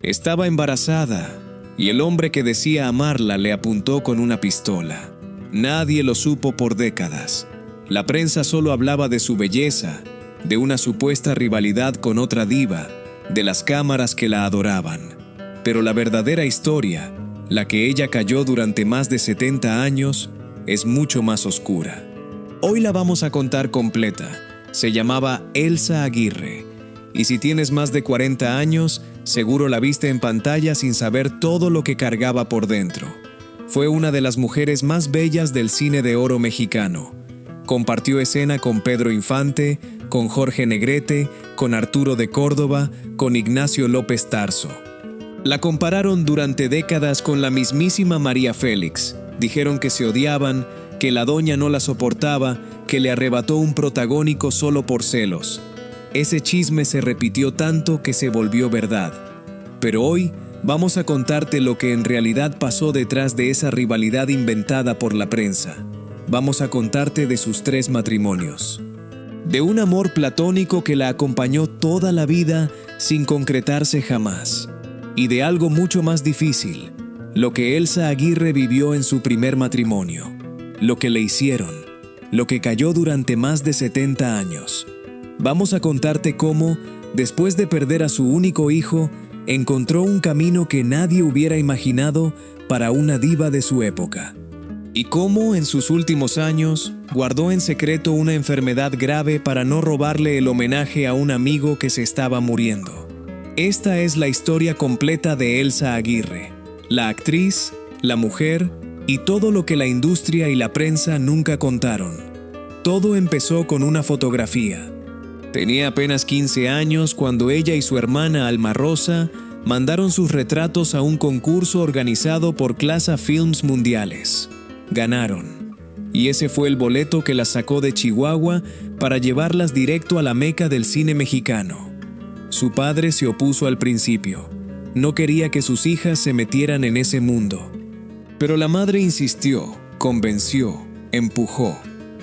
Estaba embarazada y el hombre que decía amarla le apuntó con una pistola. Nadie lo supo por décadas. La prensa solo hablaba de su belleza, de una supuesta rivalidad con otra diva, de las cámaras que la adoraban. Pero la verdadera historia, la que ella cayó durante más de 70 años, es mucho más oscura. Hoy la vamos a contar completa. Se llamaba Elsa Aguirre. Y si tienes más de 40 años, seguro la viste en pantalla sin saber todo lo que cargaba por dentro. Fue una de las mujeres más bellas del cine de oro mexicano. Compartió escena con Pedro Infante, con Jorge Negrete, con Arturo de Córdoba, con Ignacio López Tarso. La compararon durante décadas con la mismísima María Félix. Dijeron que se odiaban, que la doña no la soportaba, que le arrebató un protagónico solo por celos. Ese chisme se repitió tanto que se volvió verdad. Pero hoy vamos a contarte lo que en realidad pasó detrás de esa rivalidad inventada por la prensa. Vamos a contarte de sus 3 matrimonios. De un amor platónico que la acompañó toda la vida sin concretarse jamás. Y de algo mucho más difícil, lo que Elsa Aguirre vivió en su primer matrimonio. Lo que le hicieron, lo que cayó durante más de 70 años. Vamos a contarte cómo, después de perder a su único hijo, encontró un camino que nadie hubiera imaginado para una diva de su época. Y cómo, en sus últimos años, guardó en secreto una enfermedad grave para no robarle el homenaje a un amigo que se estaba muriendo. Esta es la historia completa de Elsa Aguirre, la actriz, la mujer y todo lo que la industria y la prensa nunca contaron. Todo empezó con una fotografía. Tenía apenas 15 años cuando ella y su hermana Alma Rosa mandaron sus retratos a un concurso organizado por Clasa Films Mundiales. Ganaron. Y ese fue el boleto que las sacó de Chihuahua para llevarlas directo a la meca del cine mexicano. Su padre se opuso al principio. No quería que sus hijas se metieran en ese mundo. Pero la madre insistió, convenció, empujó.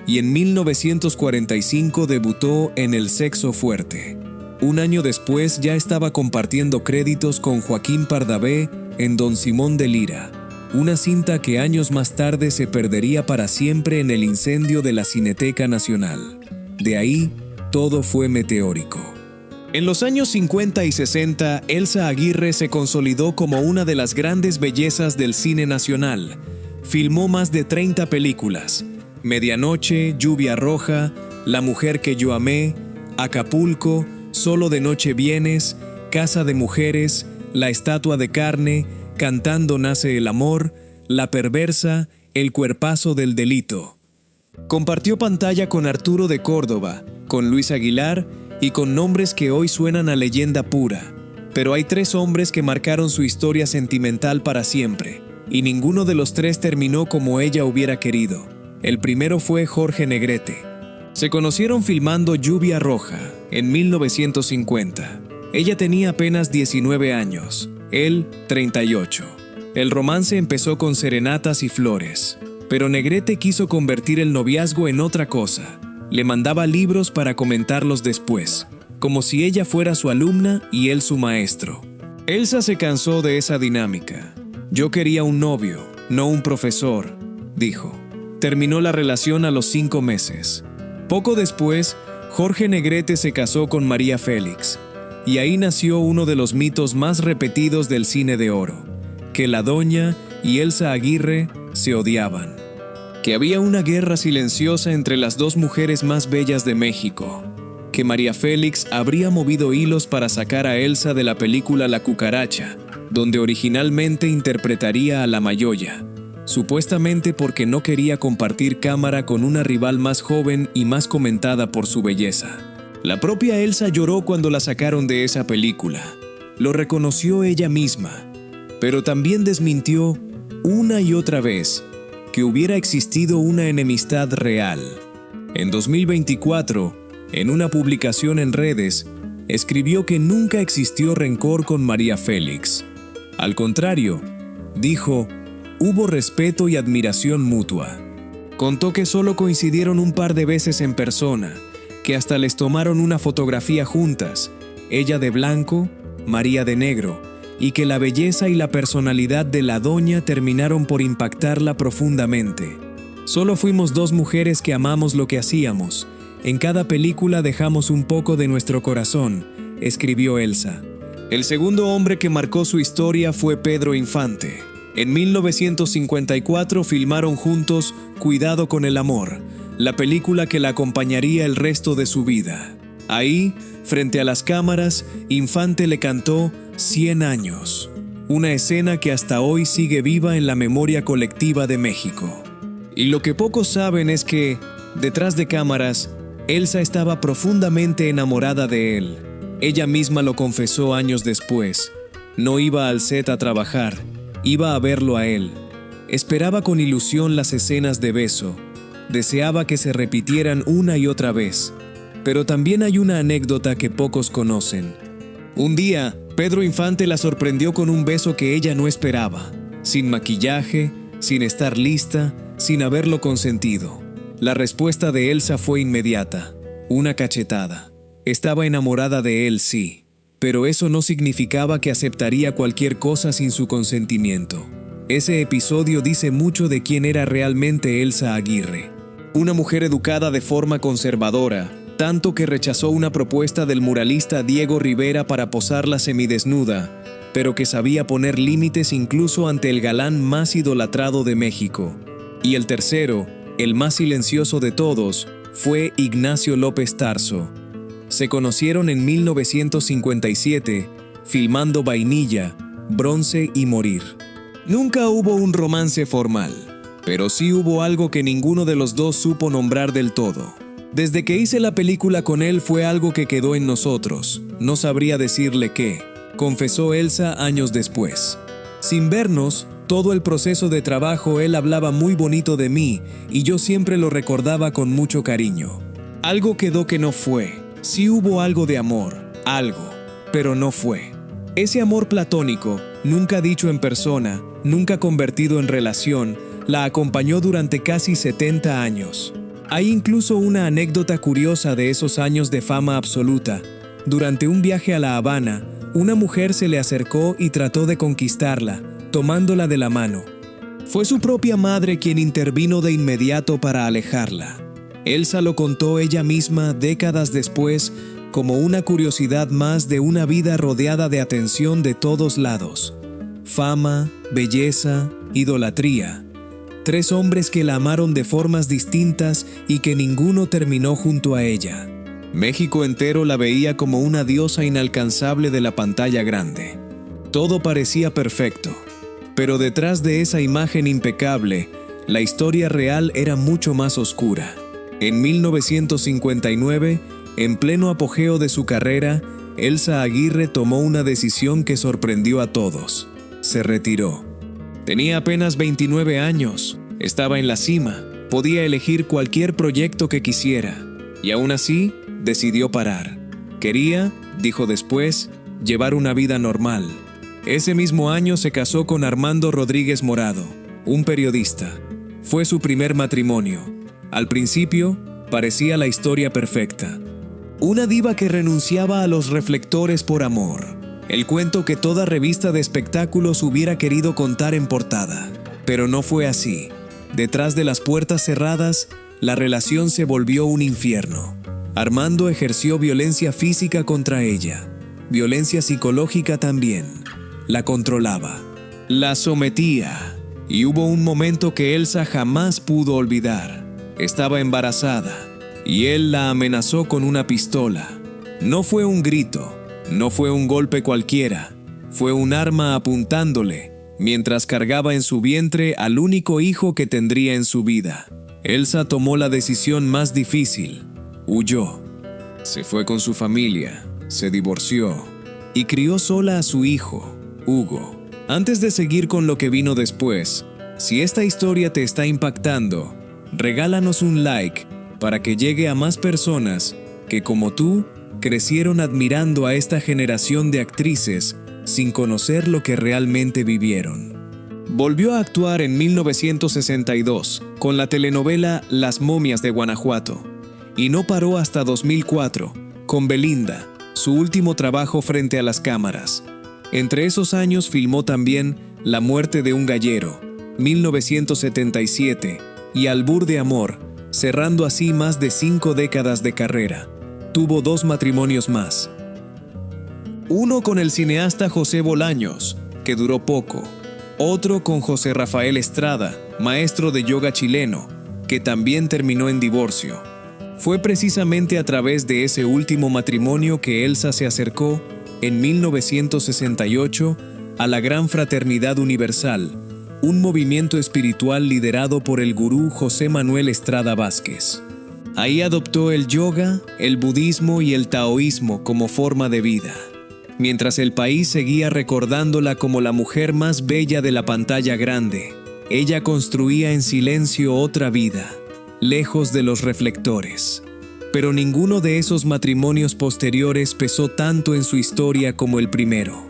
Y en 1945 debutó en El Sexo Fuerte. Un año después ya estaba compartiendo créditos con Joaquín Pardavé en Don Simón de Lira, una cinta que años más tarde se perdería para siempre en el incendio de la Cineteca Nacional. De ahí, todo fue meteórico. En los años 50 y 60, Elsa Aguirre se consolidó como una de las grandes bellezas del cine nacional. Filmó más de 30 películas. Medianoche, Lluvia Roja, La mujer que yo amé, Acapulco, Solo de noche vienes, Casa de mujeres, La estatua de carne, Cantando nace el amor, La perversa, El cuerpazo del delito. Compartió pantalla con Arturo de Córdoba, con Luis Aguilar y con nombres que hoy suenan a leyenda pura. Pero hay 3 hombres que marcaron su historia sentimental para siempre, y ninguno de los 3 terminó como ella hubiera querido. El primero fue Jorge Negrete. Se conocieron filmando Lluvia Roja en 1950. Ella tenía apenas 19 años, él 38. El romance empezó con serenatas y flores, pero Negrete quiso convertir el noviazgo en otra cosa. Le mandaba libros para comentarlos después, como si ella fuera su alumna y él su maestro. Elsa se cansó de esa dinámica. Yo quería un novio, no un profesor, dijo. Terminó la relación a los 5 meses. Poco después, Jorge Negrete se casó con María Félix, y ahí nació uno de los mitos más repetidos del cine de oro, que la doña y Elsa Aguirre se odiaban, que había una guerra silenciosa entre las 2 mujeres más bellas de México, que María Félix habría movido hilos para sacar a Elsa de la película La Cucaracha, donde originalmente interpretaría a la Mayoya, supuestamente porque no quería compartir cámara con una rival más joven y más comentada por su belleza. La propia Elsa lloró cuando la sacaron de esa película. Lo reconoció ella misma, pero también desmintió una y otra vez que hubiera existido una enemistad real. En 2024, en una publicación en redes, escribió que nunca existió rencor con María Félix. Al contrario, dijo, hubo respeto y admiración mutua. Contó que solo coincidieron un par de veces en persona, que hasta les tomaron una fotografía juntas, ella de blanco, María de negro, y que la belleza y la personalidad de la doña terminaron por impactarla profundamente. Solo fuimos dos mujeres que amamos lo que hacíamos. En cada película dejamos un poco de nuestro corazón, escribió Elsa. El segundo hombre que marcó su historia fue Pedro Infante. En 1954 filmaron juntos Cuidado con el amor, la película que la acompañaría el resto de su vida. Ahí, frente a las cámaras, Infante le cantó 100 años, una escena que hasta hoy sigue viva en la memoria colectiva de México. Y lo que pocos saben es que, detrás de cámaras, Elsa estaba profundamente enamorada de él. Ella misma lo confesó años después. No iba al set a trabajar, iba a verlo a él. Esperaba con ilusión las escenas de beso. Deseaba que se repitieran una y otra vez. Pero también hay una anécdota que pocos conocen. Un día, Pedro Infante la sorprendió con un beso que ella no esperaba, sin maquillaje, sin estar lista, sin haberlo consentido. La respuesta de Elsa fue inmediata, una cachetada. Estaba enamorada de él, sí, pero eso no significaba que aceptaría cualquier cosa sin su consentimiento. Ese episodio dice mucho de quién era realmente Elsa Aguirre. Una mujer educada de forma conservadora, tanto que rechazó una propuesta del muralista Diego Rivera para posarla semidesnuda, pero que sabía poner límites incluso ante el galán más idolatrado de México. Y el tercero, el más silencioso de todos, fue Ignacio López Tarso. Se conocieron en 1957, filmando Vainilla, Bronce y Morir. Nunca hubo un romance formal, pero sí hubo algo que ninguno de los dos supo nombrar del todo. Desde que hice la película con él fue algo que quedó en nosotros. No sabría decirle qué, confesó Elsa años después. Sin vernos, todo el proceso de trabajo él hablaba muy bonito de mí y yo siempre lo recordaba con mucho cariño. Algo quedó que no fue. Sí hubo algo de amor, algo, pero no fue. Ese amor platónico, nunca dicho en persona, nunca convertido en relación, la acompañó durante casi 70 años. Hay incluso una anécdota curiosa de esos años de fama absoluta. Durante un viaje a La Habana, una mujer se le acercó y trató de conquistarla, tomándola de la mano. Fue su propia madre quien intervino de inmediato para alejarla. Elsa lo contó ella misma décadas después como una curiosidad más de una vida rodeada de atención de todos lados. Fama, belleza, idolatría. 3 hombres que la amaron de formas distintas y que ninguno terminó junto a ella. México entero la veía como una diosa inalcanzable de la pantalla grande. Todo parecía perfecto, pero detrás de esa imagen impecable, la historia real era mucho más oscura. En 1959, en pleno apogeo de su carrera, Elsa Aguirre tomó una decisión que sorprendió a todos. Se retiró. Tenía apenas 29 años, estaba en la cima, podía elegir cualquier proyecto que quisiera, y aún así, decidió parar. Quería, dijo después, llevar una vida normal. Ese mismo año se casó con Armando Rodríguez Morado, un periodista. Fue su primer matrimonio. Al principio, parecía la historia perfecta. Una diva que renunciaba a los reflectores por amor. El cuento que toda revista de espectáculos hubiera querido contar en portada. Pero no fue así. Detrás de las puertas cerradas, la relación se volvió un infierno. Armando ejerció violencia física contra ella. Violencia psicológica también. La controlaba. La sometía. Y hubo un momento que Elsa jamás pudo olvidar. Estaba embarazada, y él la amenazó con una pistola. No fue un grito, no fue un golpe cualquiera, fue un arma apuntándole, mientras cargaba en su vientre al único hijo que tendría en su vida. Elsa tomó la decisión más difícil, huyó. Se fue con su familia, se divorció, y crió sola a su hijo, Hugo. Antes de seguir con lo que vino después, si esta historia te está impactando, regálanos un like para que llegue a más personas que, como tú, crecieron admirando a esta generación de actrices sin conocer lo que realmente vivieron. Volvió a actuar en 1962 con la telenovela Las momias de Guanajuato y no paró hasta 2004 con Belinda, su último trabajo frente a las cámaras. Entre esos años filmó también La muerte de un gallero, 1977, y Albur de amor, cerrando así más de 5 décadas de carrera. Tuvo 2 matrimonios más. Uno con el cineasta José Bolaños, que duró poco. Otro con José Rafael Estrada, maestro de yoga chileno, que también terminó en divorcio. Fue precisamente a través de ese último matrimonio que Elsa se acercó, en 1968, a la Gran Fraternidad Universal, un movimiento espiritual liderado por el gurú José Manuel Estrada Vázquez. Ahí adoptó el yoga, el budismo y el taoísmo como forma de vida, mientras el país seguía recordándola como la mujer más bella de la pantalla grande. Ella construía en silencio otra vida, lejos de los reflectores. Pero ninguno de esos matrimonios posteriores pesó tanto en su historia como el primero.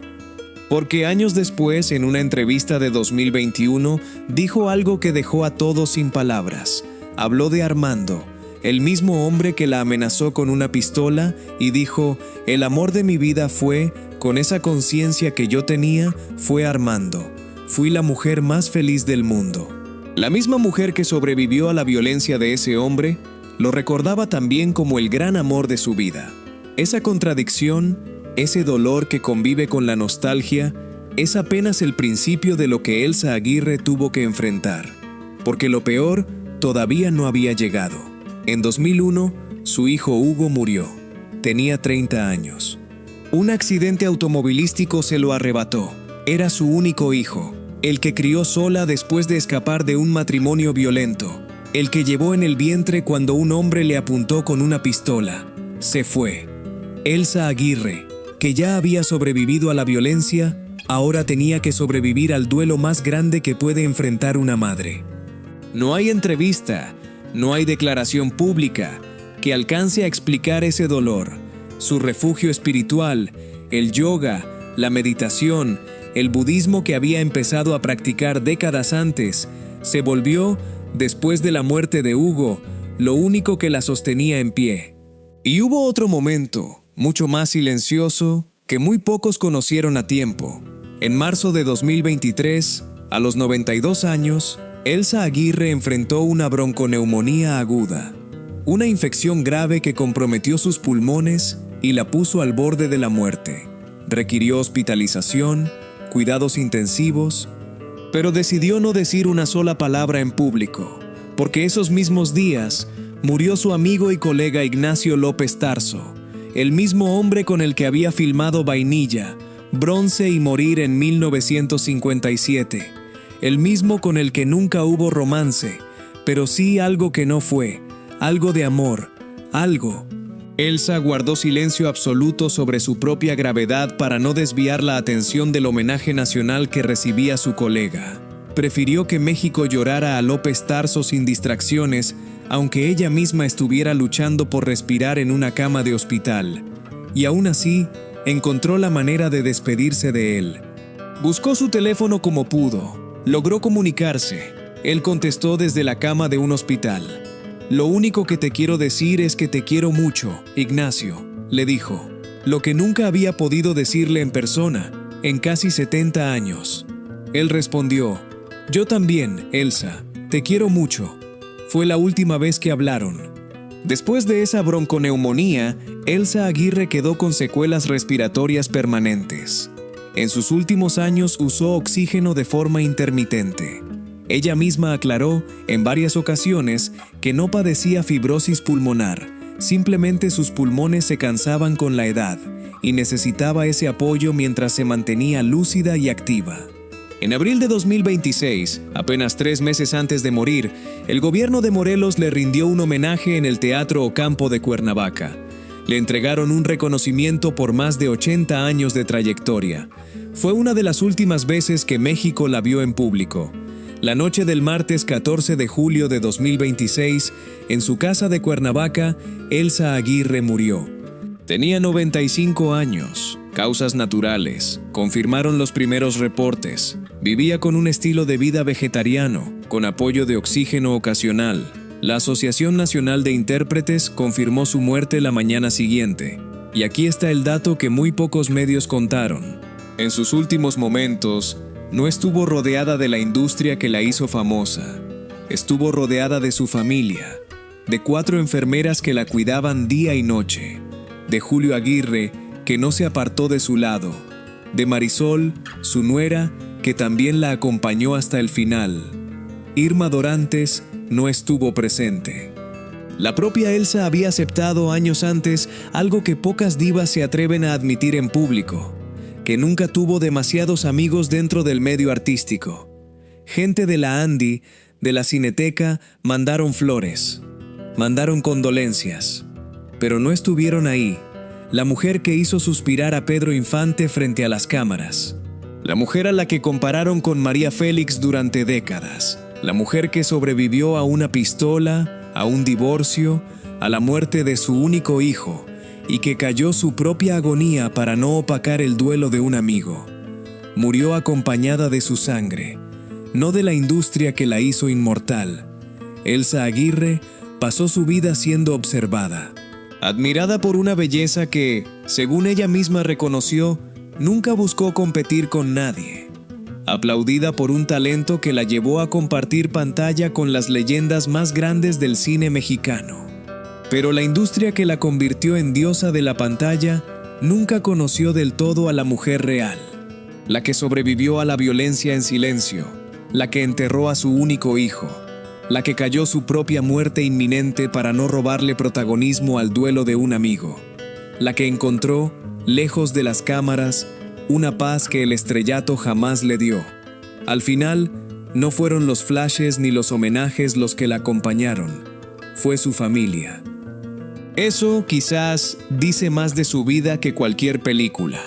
Porque años después, en una entrevista de 2021, dijo algo que dejó a todos sin palabras. Habló de Armando, el mismo hombre que la amenazó con una pistola, y dijo: el amor de mi vida fue, con esa conciencia que yo tenía, fue Armando. Fui la mujer más feliz del mundo. La misma mujer que sobrevivió a la violencia de ese hombre, lo recordaba también como el gran amor de su vida. Esa contradicción, ese dolor que convive con la nostalgia, es apenas el principio de lo que Elsa Aguirre tuvo que enfrentar, porque lo peor todavía no había llegado. En 2001, su hijo Hugo murió. Tenía 30 años. Un accidente automovilístico se lo arrebató. Era su único hijo, el que crió sola después de escapar de un matrimonio violento, el que llevó en el vientre cuando un hombre le apuntó con una pistola. Se fue. Elsa Aguirre, que ya había sobrevivido a la violencia, ahora tenía que sobrevivir al duelo más grande que puede enfrentar una madre. No hay entrevista, no hay declaración pública que alcance a explicar ese dolor, su refugio espiritual, el yoga, la meditación, el budismo que había empezado a practicar décadas antes, se volvió, después de la muerte de Hugo, lo único que la sostenía en pie. Y hubo otro momento, mucho más silencioso, que muy pocos conocieron a tiempo. En marzo de 2023, a los 92 años, Elsa Aguirre enfrentó una bronconeumonía aguda, una infección grave que comprometió sus pulmones y la puso al borde de la muerte. Requirió hospitalización, cuidados intensivos, pero decidió no decir una sola palabra en público, porque esos mismos días murió su amigo y colega Ignacio López Tarso, el mismo hombre con el que había filmado Vainilla, Bronce y Morir en 1957, el mismo con el que nunca hubo romance, pero sí algo que no fue, algo de amor, algo. Elsa guardó silencio absoluto sobre su propia gravedad para no desviar la atención del homenaje nacional que recibía su colega. Prefirió que México llorara a López Tarso sin distracciones, aunque ella misma estuviera luchando por respirar en una cama de hospital. Y aún así, encontró la manera de despedirse de él. Buscó su teléfono como pudo, logró comunicarse. Él contestó desde la cama de un hospital. «Lo único que te quiero decir es que te quiero mucho, Ignacio», le dijo, lo que nunca había podido decirle en persona, en casi 70 años. Él respondió: «Yo también, Elsa, te quiero mucho». Fue la última vez que hablaron. Después de esa bronconeumonía, Elsa Aguirre quedó con secuelas respiratorias permanentes. En sus últimos años usó oxígeno de forma intermitente. Ella misma aclaró en varias ocasiones que no padecía fibrosis pulmonar, simplemente sus pulmones se cansaban con la edad y necesitaba ese apoyo mientras se mantenía lúcida y activa. En abril de 2026, apenas 3 meses antes de morir, el gobierno de Morelos le rindió un homenaje en el Teatro Ocampo de Cuernavaca. Le entregaron un reconocimiento por más de 80 años de trayectoria. Fue una de las últimas veces que México la vio en público. La noche del martes 14 de julio de 2026, en su casa de Cuernavaca, Elsa Aguirre murió. Tenía 95 años, causas naturales, confirmaron los primeros reportes. Vivía con un estilo de vida vegetariano, con apoyo de oxígeno ocasional. La Asociación Nacional de Intérpretes confirmó su muerte la mañana siguiente. Y aquí está el dato que muy pocos medios contaron. En sus últimos momentos, no estuvo rodeada de la industria que la hizo famosa. Estuvo rodeada de su familia, de 4 enfermeras que la cuidaban día y noche, de Julio Aguirre, que no se apartó de su lado, de Marisol, su nuera, que también la acompañó hasta el final. Irma Dorantes no estuvo presente. La propia Elsa había aceptado años antes algo que pocas divas se atreven a admitir en público, que nunca tuvo demasiados amigos dentro del medio artístico. Gente de la Andy, de la Cineteca, mandaron flores, mandaron condolencias, pero no estuvieron ahí, la mujer que hizo suspirar a Pedro Infante frente a las cámaras, la mujer a la que compararon con María Félix durante décadas, la mujer que sobrevivió a una pistola, a un divorcio, a la muerte de su único hijo, y que cayó su propia agonía para no opacar el duelo de un amigo. Murió acompañada de su sangre, no de la industria que la hizo inmortal. Elsa Aguirre pasó su vida siendo observada, admirada por una belleza que, según ella misma reconoció, nunca buscó competir con nadie. Aplaudida por un talento que la llevó a compartir pantalla con las leyendas más grandes del cine mexicano. Pero la industria que la convirtió en diosa de la pantalla nunca conoció del todo a la mujer real, la que sobrevivió a la violencia en silencio, la que enterró a su único hijo, la que cayó su propia muerte inminente para no robarle protagonismo al duelo de un amigo, la que encontró, lejos de las cámaras, una paz que el estrellato jamás le dio. Al final, no fueron los flashes ni los homenajes los que la acompañaron, fue su familia. Eso quizás dice más de su vida que cualquier película.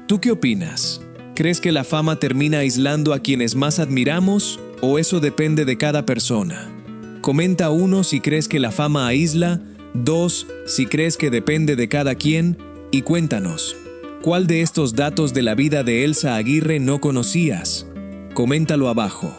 ¿Tú qué opinas? ¿Crees que la fama termina aislando a quienes más admiramos o eso depende de cada persona? Comenta 1 si crees que la fama aísla, 2 si crees que depende de cada quien y cuéntanos, ¿cuál de estos datos de la vida de Elsa Aguirre no conocías? Coméntalo abajo.